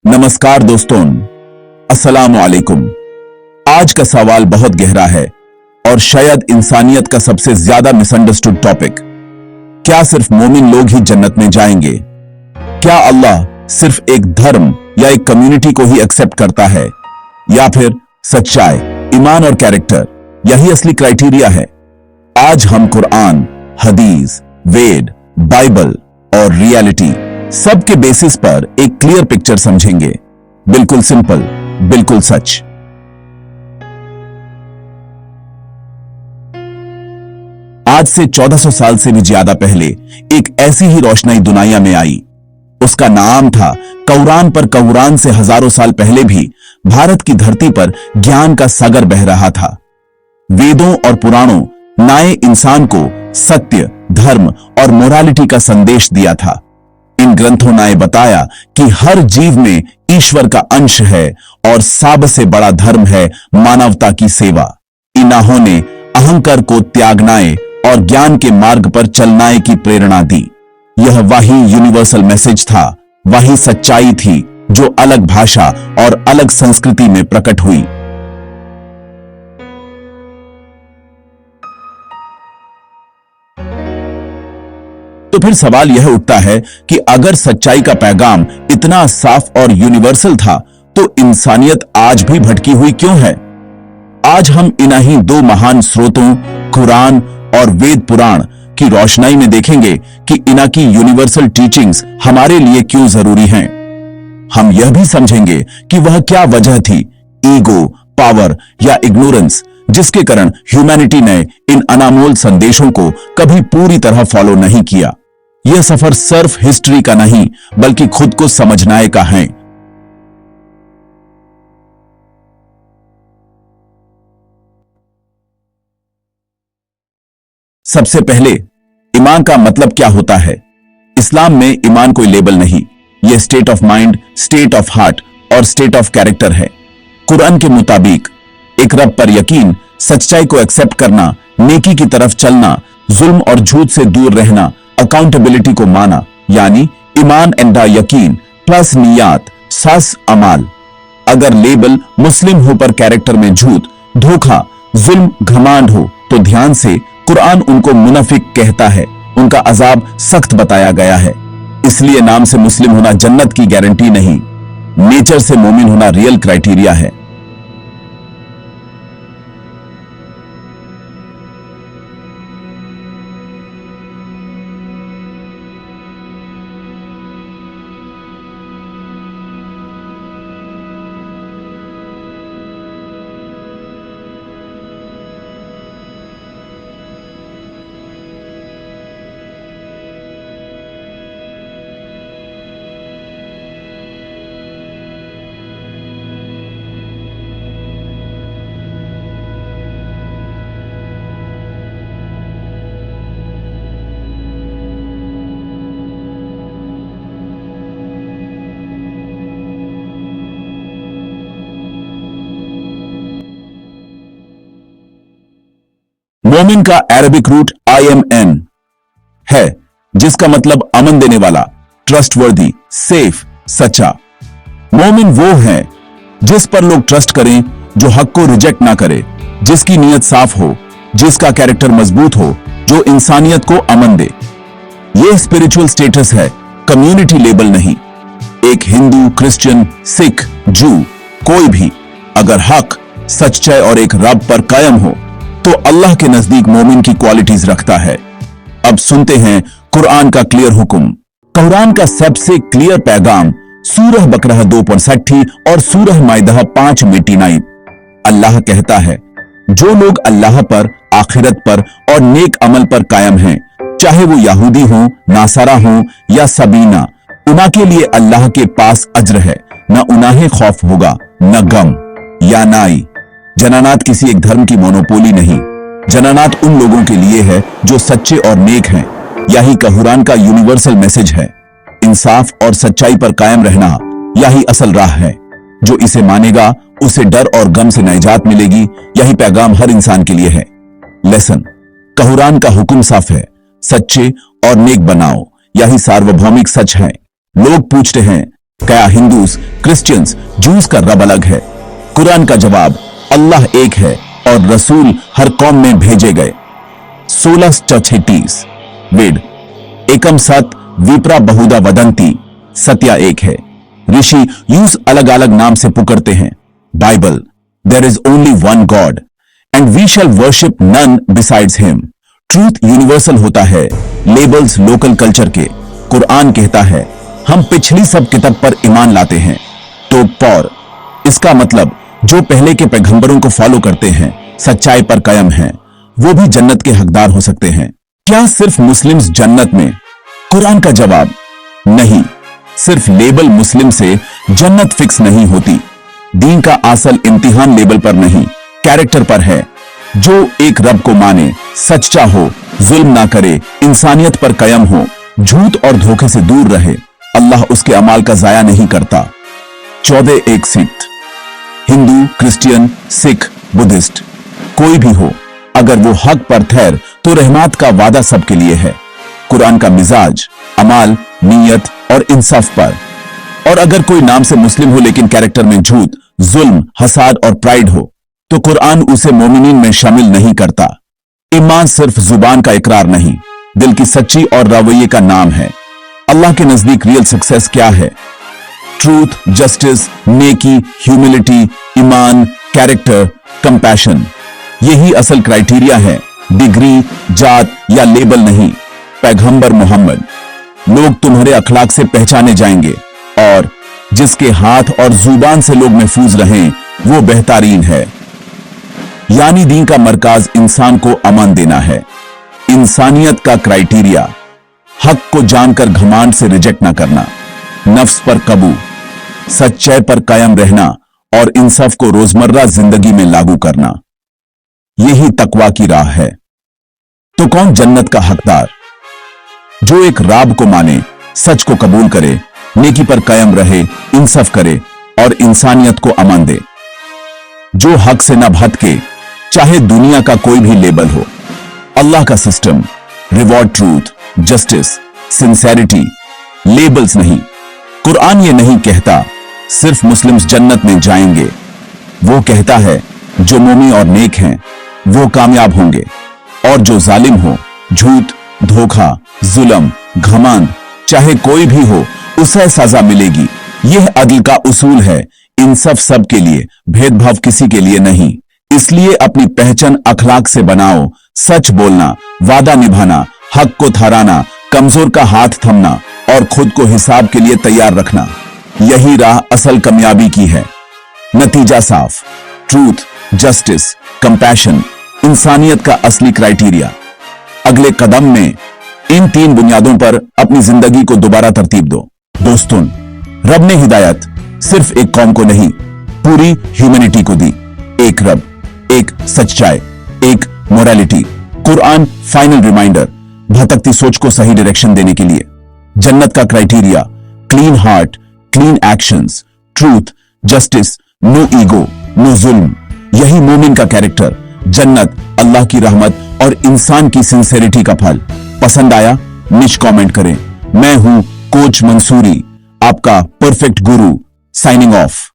नमस्कार दोस्तों, अस्सलाम वालेकुम। आज का सवाल बहुत गहरा है और शायद इंसानियत का सबसे ज्यादा मिसअंडरस्टूड टॉपिक। क्या सिर्फ मोमिन लोग ही जन्नत में जाएंगे? क्या अल्लाह सिर्फ एक धर्म या एक कम्युनिटी को ही एक्सेप्ट करता है, या फिर सच्चाई, ईमान और कैरेक्टर यही असली क्राइटेरिया है? आज हम कुरान, हदीस, वेद, बाइबल और रियलिटी सबके बेसिस पर एक क्लियर पिक्चर समझेंगे। बिल्कुल सिंपल, बिल्कुल सच। आज से 1400 साल से भी ज्यादा पहले एक ऐसी ही रोशनाई दुनिया में आई। उसका नाम था कुरान। पर कुरान से हजारों साल पहले भी भारत की धरती पर ज्ञान का सागर बह रहा था। वेदों और पुराणों नए इंसान को सत्य, धर्म और मोरालिटी का संदेश दिया था। इन ग्रंथों ने बताया कि हर जीव में ईश्वर का अंश है और सबसे बड़ा धर्म है मानवता की सेवा। इन्होंने अहंकार को त्यागनाए और ज्ञान के मार्ग पर चलनाए की प्रेरणा दी। यह वही यूनिवर्सल मैसेज था, वही सच्चाई थी जो अलग भाषा और अलग संस्कृति में प्रकट हुई। तो फिर सवाल यह उठता है कि अगर सच्चाई का पैगाम इतना साफ और यूनिवर्सल था, तो इंसानियत आज भी भटकी हुई क्यों है? आज हम इन्हीं दो महान स्रोतों, कुरान और वेद पुराण की रोशनाई में देखेंगे कि इनकी यूनिवर्सल टीचिंग्स हमारे लिए क्यों जरूरी हैं। हम यह भी समझेंगे कि वह क्या वजह थी, ईगो, पावर या इग्नोरेंस, जिसके कारण ह्यूमैनिटी ने इन अनमोल संदेशों को कभी पूरी तरह फॉलो नहीं किया। यह सफर सिर्फ हिस्ट्री का नहीं, बल्कि खुद को समझने का है। सबसे पहले, ईमान का मतलब क्या होता है? इस्लाम में ईमान कोई लेबल नहीं, यह state of mind, state of heart और स्टेट ऑफ कैरेक्टर है। कुरान के मुताबिक एक रब पर यकीन, सच्चाई को एक्सेप्ट करना, नेकी की तरफ चलना, जुल्म और झूठ से दूर रहना, अकाउंटेबिलिटी को माना, यानी ईमान एंड यकीन प्लस नियत सस अमाल। अगर लेबल मुस्लिम हो पर कैरेक्टर में झूठ, धोखा, जुल्म, घमांड हो, तो ध्यान से, कुरान उनको मुनाफिक कहता है। उनका अजाब सख्त बताया गया है। इसलिए नाम से मुस्लिम होना जन्नत की गारंटी नहीं, नेचर से मोमिन होना रियल क्राइटेरिया है। मोमिन का अरबिक रूट IMN है, जिसका मतलब अमन देने वाला, ट्रस्टवर्दी, सेफ, सच्चा। मोमिन वो है जिस पर लोग ट्रस्ट करें, जो हक को रिजेक्ट ना करे, जिसकी नीयत साफ हो, जिसका कैरेक्टर मजबूत हो, जो इंसानियत को अमन दे। यह स्पिरिचुअल स्टेटस है, कम्युनिटी लेबल नहीं। एक हिंदू, क्रिश्चियन, सिख, जू, कोई भी अगर हक, सच्चाई और एक रब पर कायम हो, तो अल्लाह के नजदीक मोमिन की क्वालिटीज रखता है। अब सुनते हैं कुरान का क्लियर हुक्म। कुरान का सबसे क्लियर पैगाम सूरह बकरा 2:60 और सूरह माइदा 5:89। अल्लाह कहता है, जो लोग अल्लाह पर, आखिरत पर और नेक अमल पर कायम हैं, चाहे वो यहूदी हो, नासारा हो या सबीना, उनके लिए अल्लाह के पास अज्र है। न उन्हें खौफ होगा, न गम या नाई। जन्नत किसी एक धर्म की मोनोपोली नहीं, जन्नत उन लोगों के लिए है जो सच्चे और नेक हैं। यही कुरान का यूनिवर्सल मैसेज है। इंसाफ और सच्चाई पर कायम रहना यही असल राह है। जो इसे मानेगा, उसे डर और गम से निजात मिलेगी। यही पैगाम हर इंसान के लिए है। लेसन, कुरान का हुक्म साफ है, सच्चे और नेक बनाओ। यही सार्वभौमिक सच है। लोग पूछते हैं, क्या हिंदूस, क्रिश्चियंस, जूस का रब अलग है? कुरान का जवाब, अल्लाह एक है और रसूल हर कौम में भेजे गए। 16:36 वेद, एकम सत विप्रा बहुधा वदंती, सत्या एक है। ऋषि यूज अलग अलग नाम से पुकारते हैं। Bible, there is only one God and we shall worship none besides him. Truth universal होता है, लेबल्स लोकल कल्चर के। कुरान कहता है हम पिछली सब किताब पर ईमान लाते हैं। तो पौर, इसका मतलब जो पहले के पैगंबरों को फॉलो करते हैं, सच्चाई पर कायम हैं, वो भी जन्नत के हकदार हो सकते हैं। क्या सिर्फ मुस्लिम्स जन्नत में? कुरान का जवाब, नहीं। सिर्फ लेबल मुस्लिम से जन्नत फिक्स नहीं होती। दीन का असल इम्तिहान लेबल पर नहीं, कैरेक्टर पर है। जो एक रब को माने, सच्चा हो, जुल्म ना करे, इंसानियत पर कायम हो, झूठ और धोखे से दूर रहे, अल्लाह उसके अमाल का जाया नहीं करता। 14:1 हिंदू, क्रिश्चियन, सिख, बुद्धिस्ट, कोई भी हो, अगर वो हक पर ठहर तो रहमत का वादा सबके लिए है। कुरान का मिजाज, अमाल, नीयत और इंसाफ पर। और अगर कोई नाम से मुस्लिम हो लेकिन कैरेक्टर में झूठ, जुल्म, हसाद और प्राइड हो, तो कुरान उसे मोमिनीन में शामिल नहीं करता। ईमान सिर्फ जुबान का इकरार नहीं, दिल की सच्ची और रवैये का नाम है। अल्लाह के नजदीक रियल सक्सेस क्या है? ट्रूथ, जस्टिस, नेकी, ह्यूमिलिटी, ईमान, कैरेक्टर, कंपैशन, यही असल क्राइटेरिया है। डिग्री, जात या लेबल नहीं। पैगंबर मोहम्मद, लोग तुम्हारे अखलाक से पहचाने जाएंगे और जिसके हाथ और जुबान से लोग महफूज रहें वो बेहतरीन है। यानी दीन का मरकज इंसान को अमन देना है। इंसानियत का क्राइटेरिया, हक को जानकर घमांड से रिजेक्ट ना करना, नफ्स पर काबू, सच्चाई पर कायम रहना और इंसाफ को रोजमर्रा जिंदगी में लागू करना, यही तकवा की राह है। तो कौन जन्नत का हकदार? जो एक राब को माने, सच को कबूल करे, नेकी पर कायम रहे, इंसाफ करे और इंसानियत को अमन दे। जो हक से न भटके, चाहे दुनिया का कोई भी लेबल हो। अल्लाह का system, reward truth, justice, sincerity, labels नहीं। कुरान ये नहीं कहता सिर्फ मुस्लिम्स जन्नत में जाएंगे। वो कहता है जो मोमी और नेक हैं वो कामयाब होंगे और जो जालिम हो, झूठ, धोखा, जुल्म, घमंड, चाहे कोई भी हो, उसे सजा मिलेगी। यह अदल का उसूल है, इंसाफ सबके लिए, भेदभाव किसी के लिए नहीं। इसलिए अपनी पहचान अखलाक से बनाओ, सच बोलना, वादा निभाना, हक को ठहराना, कमजोर का हाथ थमना और खुद को हिसाब के लिए तैयार रखना, यही राह असल कामयाबी की है। नतीजा साफ, ट्रूथ, जस्टिस, कंपैशन, इंसानियत का असली क्राइटेरिया। अगले कदम में इन 3 बुनियादों पर अपनी जिंदगी को दोबारा तरतीब दो। दोस्तों, रब ने हिदायत सिर्फ एक कौम को नहीं, पूरी ह्यूमैनिटी को दी। एक रब, एक सच्चाई, एक मोरालिटी। कुरान फाइनल रिमाइंडर, भटकती सोच को सही डायरेक्शन देने के लिए। जन्नत का criteria, clean heart, clean actions, truth, justice, no ego, no जुल्म, यही मोमिन का कैरेक्टर। जन्नत अल्लाह की रहमत और इंसान की सिंसेरिटी का फल। पसंद आया? नीचे कमेंट करें। मैं हूं कोच मंसूरी, आपका परफेक्ट गुरु, साइनिंग ऑफ।